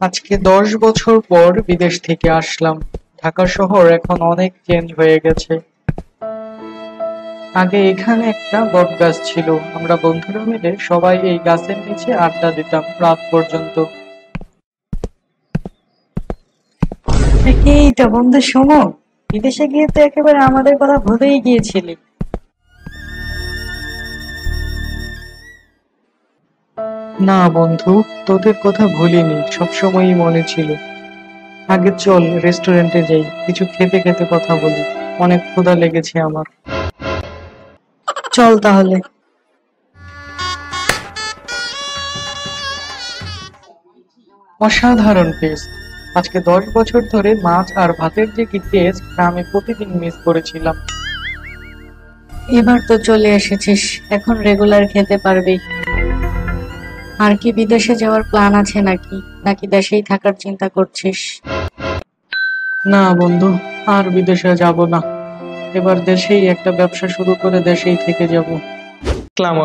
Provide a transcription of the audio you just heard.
আজকে 10 বছর পর বিদেশ থেকে আসলাম। ঢাকা শহর এখন অনেক চেঞ্জ হয়ে গেছে। আগে এখানে একটা বট গাছ ছিল, আমরা বন্ধুরা মিলে সবাই এই গাছের নিচে আড্ডা দিতাম রাত পর্যন্ত। এই তো বন্ধু সুমন, বিদেশে গিয়ে তো একেবারে আমাদের কথা ভুলেই গিয়েছিলি। না বন্ধু, তোদের কথা ভুলিনি, সবসময়ই মনে ছিল। আগে চল রেস্টুরেন্টে যাই, কিছু খেতে খেতে কথা বলি। অনেক ক্ষুধা লেগেছে আমার। চল তাহলে। অসাধারণ টেস্ট। আজকে 10 বছর ধরে মাছ আর ভাতের যে কি টেস্ট, তা আমি প্রতিদিন মিস করেছিলাম। এবার তো চলে এসেছিস, এখন রেগুলার খেতে পারবি। আর কি বিদেশে যাওয়ার প্ল্যান আছে নাকি, নাকি দেশেই থাকার চিন্তা করছিস? না বন্ধু, আর বিদেশে যাব না। এবার দেশেই একটা ব্যবসা শুরু করে দেশেই থেকে যাব। আসসালামু